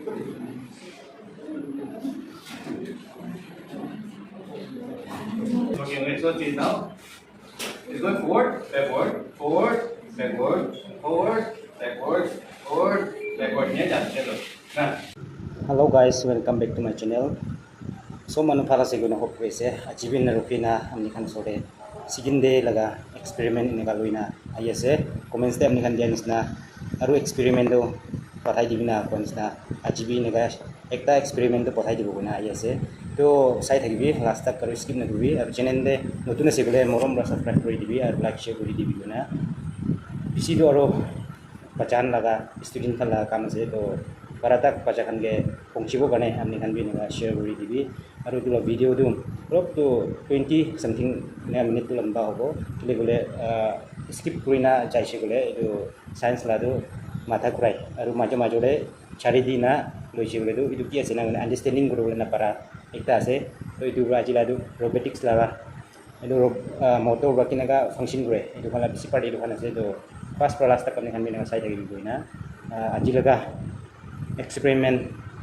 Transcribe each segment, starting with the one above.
Okay, let's go to now. It's going forward, backward, forward, backward, forward, backward, forward, backward. Nhớ chặt cho rồi. Nè. Hello guys, welcome back to my channel. So manu para seguna hope kaise ajibin na rupina amni kan sore siginde laga experiment ini kaluina ayese comments te amni kan dianis na aru experiment do pathai dibina comments na ajibi ne ga ekta experiment do pathai dibu na ayese to sai thagibi last tak karu skip na dubi aru channel de notun segule morom ra subscribe kori dibi aru like share kori dibi na bisi do aru pajan laga student kala kam se to paratak pajakan ge pongchibo gane amni kan bi ne share kori dibi aru tu video tu rop tu 20 something minute tu lamba hobo tule gole skip kurina jaise gole itu science la tu matha kurai aru majo majo le chari dina loise gole tu itu kia sena understanding guru na para ekta ase to itu ajila tu robotics la itu motor bakina ga function gure itu kala bisi part itu kana se to first for last tak kan kan bina sai tagi goina ajila ga experiment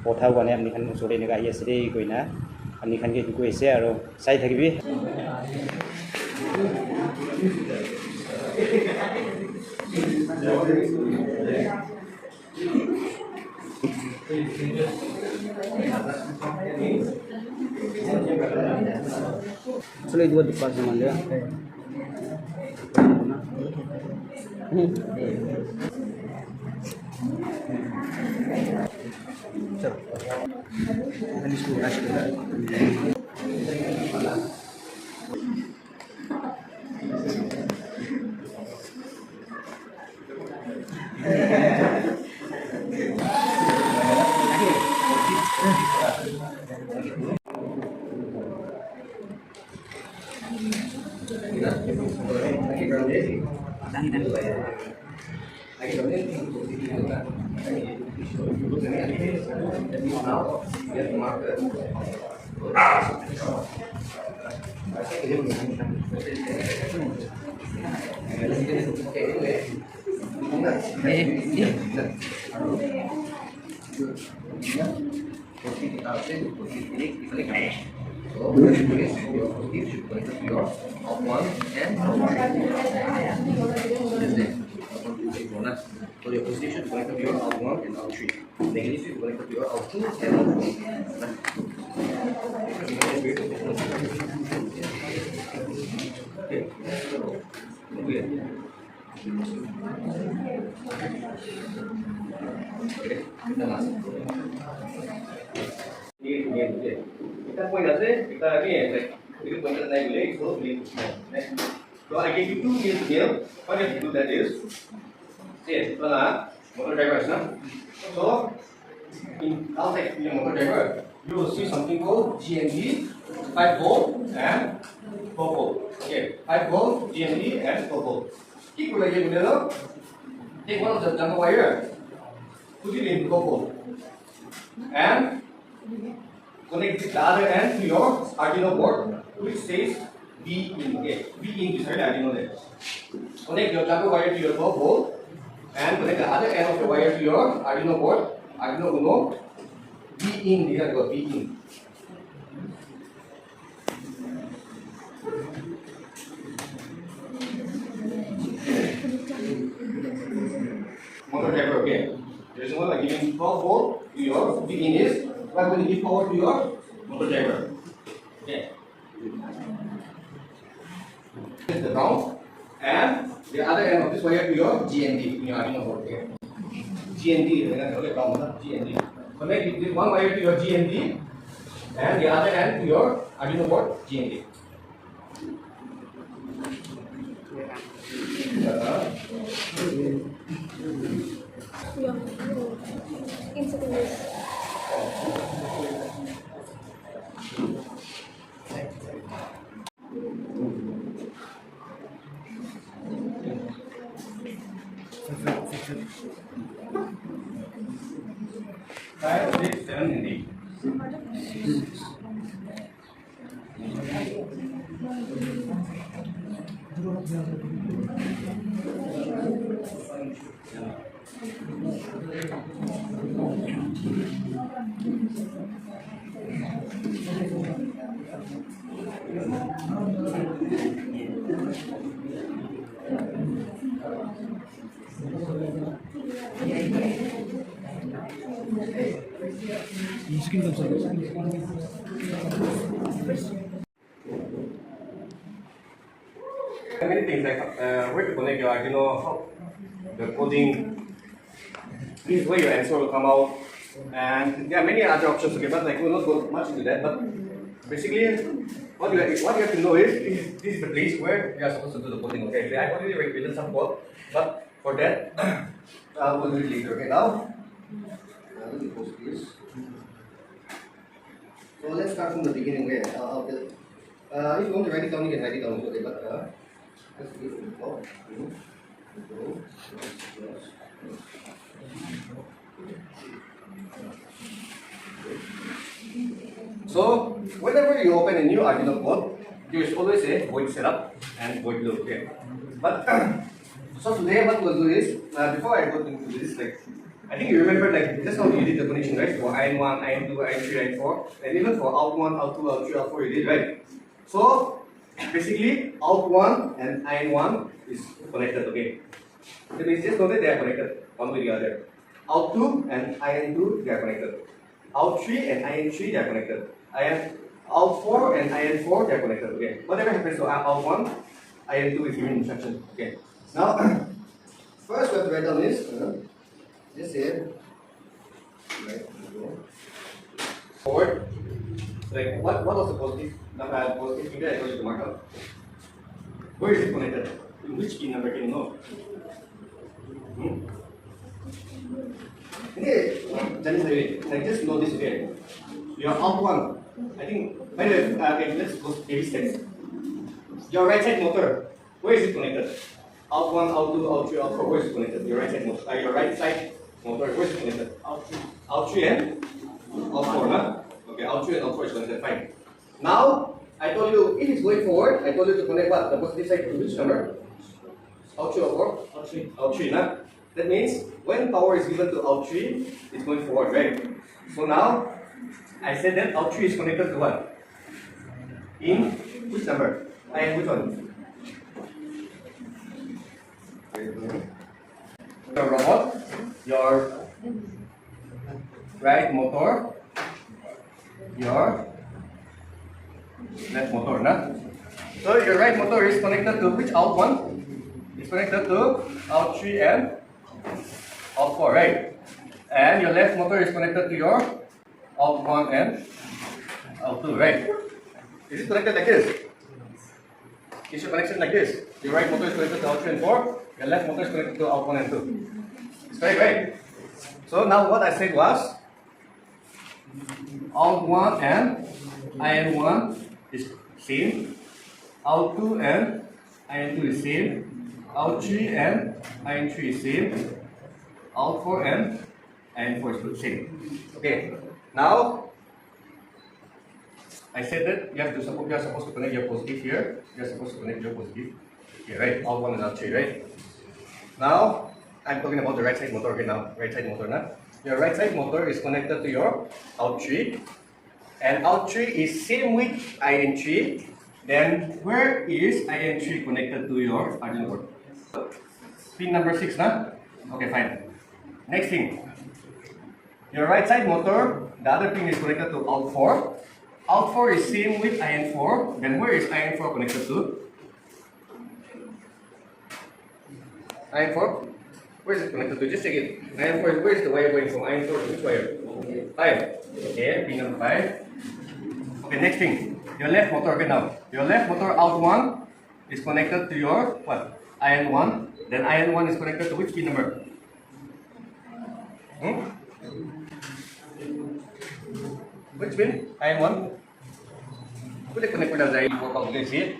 pothau gane amni kan sore ne ga yesterday goina amni kan ge duko ese aro sai thagibi Solo dua depan sama dia. Ini sudah sudah. So your position is going to be your out1 and out3. Negative is going to be your out2 and out4. Kita point aja, kita lagi ya, itu point naik lagi, so beli. So I give you two meals here. What you have to do that is, see, motor driver is not. So in outside the motor driver, you will see something called GND, 5 volt and 4 volt. Okay, 5 volt, GND and 4 volt. Keep it again, take one of the jumper wire, put it in 4 volt, and connect the other end to your Arduino board, which says V in. Okay, V in is Arduino there. Connect your jumper wire to your 4 volt and connect the other end of the wire to your Arduino board, Arduino Uno. V in, here go, V in. Motor driver, okay. There's one like giving 12 volt to your V in is, I'm going to give power to your motor driver. Okay. This is the ground and the other end of this wire to your GND in your Arduino board. Okay. GND, GND. Connect this one wire to your GND and the other end to your Arduino board GND. Five, 6, 7, and 8. Skin concern. Many things like where to connect your Arduino, the coding, this is where your answer will come out, and there are many other options. Okay, but like we will not go much into that. But basically, what you have to know is this is the place where you are supposed to do the coding. Okay, so I already written some code, but for that we'll do it later. Okay, now let me post this. So let's start from the beginning. Okay, if you want to write it down, you can write it down. Okay, but let's do it from the top. So whenever you open a new Arduino code, there is always a void setup and void loop. Okay, but so today what we'll do is before I go into this, like I think you remember like just how you did the connection, right? For IN1, IN2, IN3, IN4, and even for out1, out2, out3, out4 you did, right? So basically out1 and IN1 is connected. Okay, that means just know that they are connected one with the other. Out2 and IN2 they are connected. Out3 and IN3 they are connected. Out4 and IN4 they are connected. Okay. Whatever happens to out1, IN2 is given instruction. Okay. Now first we have to write down is this here. Right. Forward. Like what was the positive number? Positive figure I told you to mark out. Where is it connected? In which key number can you know? Okay, like just know this okay. Your out1, I think, by the way, okay, let's go baby steps. Your right side motor, where is it connected? Out1, out2, out3, out4, where is it connected? Your right side motor, your right side motor, where is it connected? Out3 and out4, huh? Okay, out3 and out4 is connected, fine. Now, I told you, if it's going forward, I told you to connect what? The positive side to which number? Out3, out4? Out3. Out3, huh? That means when power is given to out3, it's going forward, right? So now, I said that out3 is connected to what? In which number? And which one? Your robot, your right motor, your left motor, nah? So your right motor is connected to which out1? It's connected to out3 and out4, right? And your left motor is connected to your out1 and out2, right? Is it connected like this? Is your connection like this? Your right motor is connected to out3 and 4, your left motor is connected to out1 and 2. It's correct, right? So now what I said was out1 and IN1 is same, out2 and IN2 is same, out3 and IN3 is same, out4 and IN4 is same. Okay. Now I said that you are supposed to connect your positive here. You are supposed to connect your positive here, right? Out1 and out3, right? Now I'm talking about the right side motor. Okay, now right side motor now. Your right side motor is connected to your out3, and out3 is same with IN3. Then where is IN3 connected to your Arduino board? Pin number 6, na? Okay, fine. Next thing. Your right side motor, the other pin is connected to out4. Out4 is same with IN4. Then where is IN4 connected to? IN4? Where is it connected to? Just check it. IN4, where is the wire going from IN4 to which wire? 5. Okay, pin number 5. Okay, next thing. Your left motor, okay now. Your left motor out1 is connected to your what? IN1. Then IN1 is connected to which pin number? Which pin? IN1? Put it connected as I work out. You can see it.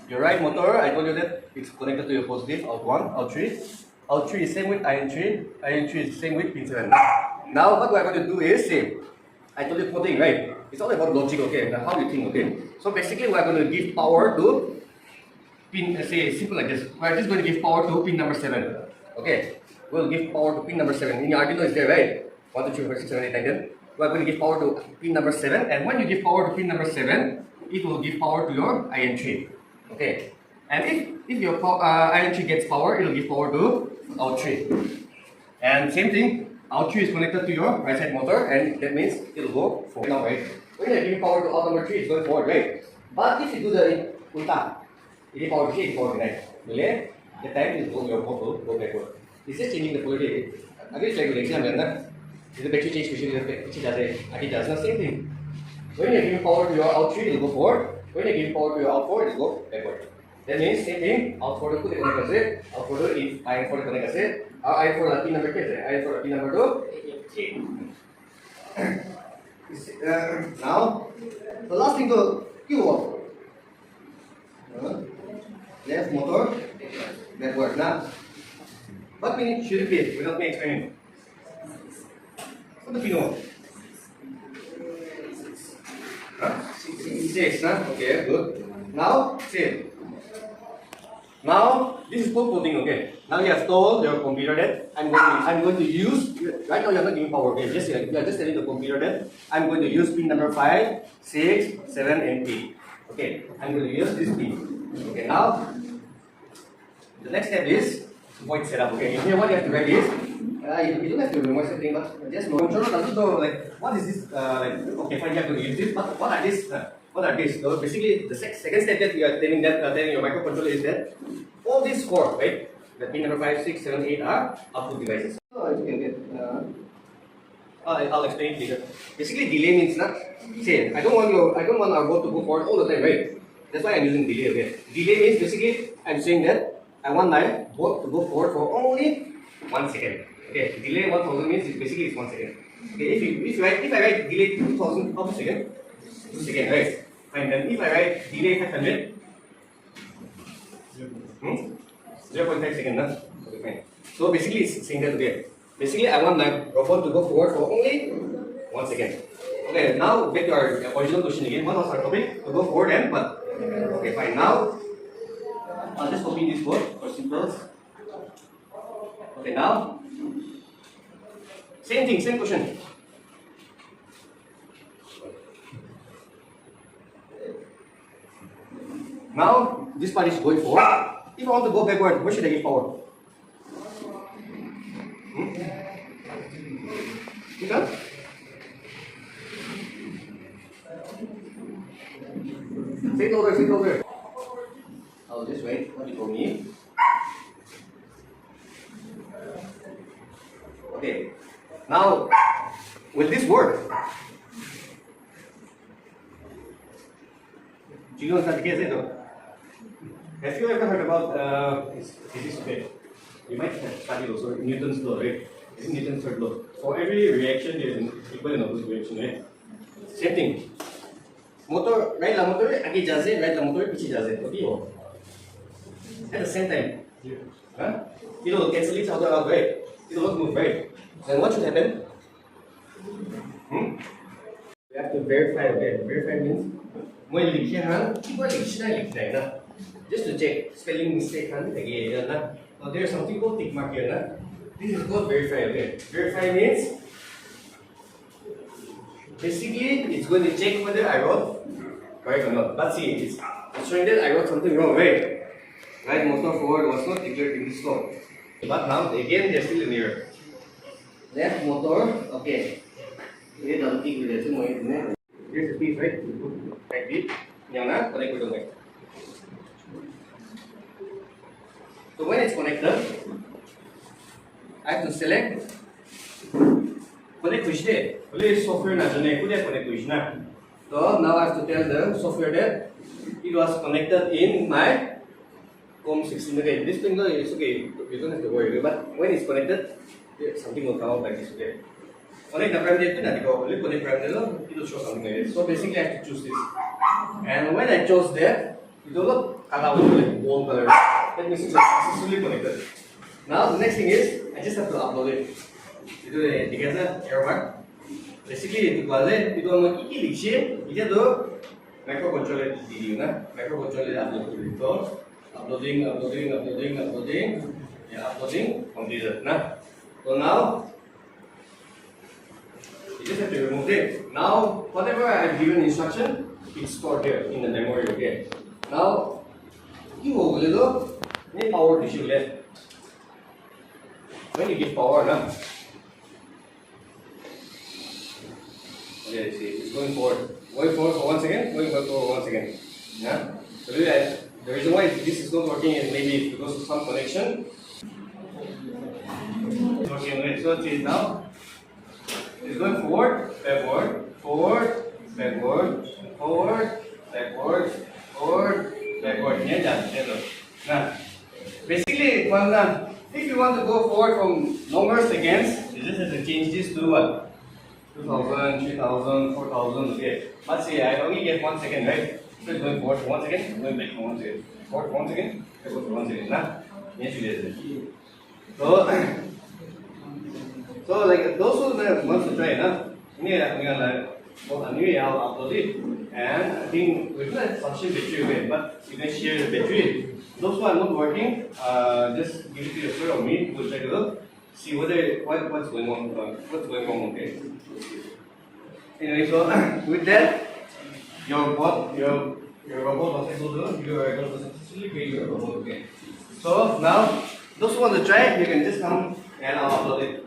Your right motor, I told you that it's connected to your positive, out1, out3. Out3 is same with IN3. IN3 is same with pin 7. Now what we're going to do is same. I told you coding, right? It's all about logic, okay? Now how do you think, okay? So basically we're going to give power to pin, say simple like this. We're just going to give power to pin number 7. Okay? We'll give power to pin number 7. In your Arduino is there, right? 1, 2, 3, 4, 5, 6, 7, 8, 9, 10. We are going to give power to pin number 7, and when you give power to pin number 7, it will give power to your IN3. Okay. And if your IN3 gets power, it will give power to out3. And same thing, out3 is connected to your right side motor, and that means it will go forward now, right? When you give power to out number 3, it's going forward, right? But if you do the ulta, you give power to 3, it's forward, right? Boleh? The time is your motor go backward. This is changing the polarity. Again, it's like an example, the battery change which does it. Again, does the same thing. When you give power to your out3, it will go forward. When you give power to your out4, it will go backward. That means same thing, out4 को connect करसे, out4 को IN4 connect करसे, IN4 ला 3 number कैसे? IN4 ला 3 number तो now the last thing to Q off. Left motor backward. Now, what meaning should it be without me explaining? What do you know? 6, huh? Okay, good. Now, same. Now, this is pole putting, okay. Now you have told your computer that I'm going to use, right now you're not giving power, okay. You are just telling the computer that I'm going to use pin number 5, 6, 7, and 8. Okay, I'm going to use this pin. Okay, now, the next step is void setup, okay. In here, what you have to write is, you don't have to memorize everything, but just control doesn't know, like, what is this, okay, fine, you have to use this, but what are these? What are these? So basically, the second step that we are telling your microcontroller is that all these 4, right? The pin number 5, 6, 7, 8 are output devices. Oh, okay. I'll explain it later. Basically, delay means not. Say, I don't want our board to go forward all the time, right? That's why I'm using delay. Okay. Delay means basically I'm saying that I want my board to go forward for only 1 second. Okay. Delay 1000 means basically it's 1 second. Okay. If I write delay 2000, how much second? 2 seconds, right? Fine, then if I write delay 500, 0.5 seconds, huh? Okay, fine. So basically it's saying that, okay. Basically I want my robot to go forward for only 1 second. Okay, now back to our original question again. What was our topic? To go forward and what? Okay, fine. Now I'll just copy this code for simples. Okay, now same thing, same question. Now, this part is going forward. If I want to go backward, where should I give power? Okay? Sit over. I'll just wait. What do you call me? Okay. Now, will this work? Do you know what the case is? Have you ever heard about physics? Okay. You might have studied also Newton's law, right? This is Newton's third law. For every reaction, there is an equal and opposite reaction, right? Same thing. Motor, right la motor आगे जा से, right la motor पीछे जा से, okay हो? At the same time, huh? It will cancel each other out, right? It will not move, right? Then what should happen? We have to verify, okay? Verify means मैं लिखे हैं, क्या लिखना है ना? Just to check spelling mistake kan lagi na. Now there's something called tick mark here na. This is called verify. Okay. Verify means basically it's going to check whether I wrote correct or not. But see, it's showing that I wrote something wrong, right? Right motor forward was not declared in this code. But now again there's still an error. Left motor, okay. Ini dalam tick with it. Here's the piece, right? Right bit. Yang na connect with the mic. So when it's connected, I have to select connect which day. Only software na jane kuda connect which na. So now I have to tell the software that it was connected in my COM16. Okay, this thing is okay. You don't have to worry. But when it's connected, something will come out like this. Okay. Connect the prime date na because only connect prime date it will show something like this. So basically I have to choose this. And when I chose that, it will look allow like gold color. That means it's successfully connected. Now the next thing is I just have to upload it. Itu dikasih error mark. Basically itu balik itu mau iki dikasih itu tuh microcontroller di na microcontroller upload itu uploading ya uploading completed. Nah so now You just have to remove it. Now, whatever I've given instruction, it's stored here in the memory, okay? Now, you will do need power tissue left. When you give power now, okay, see, it's going forward. Going forward for 1 second, going forward for 1 second. Yeah? So the reason why this is not working is maybe it's because of some connection. It's working, okay, so see now. It's going forward, backward, forward, backward, forward, backward, forward, backward. Yeah, done. Now, basically, if you want to go forward from longer seconds, you just have to change this to what? 2000, 3000, 4000, okay. Let's say I only get 1 second, right? So it's going forward for 1 second, going back for 1 second. Forward for 1 second, backward for 1 second. Nah? Yes, you did. So like those who want to try, anyway, I'll upload it, and I think we can sufficient battery away, but you can share the battery. Those who are not working, just give it to your friend or me. We'll check it out, see what's going on, okay. Anyway, so with that, your robot was able to successfully create your robot, okay. So now, those who want to try, you can just come and I'll upload it.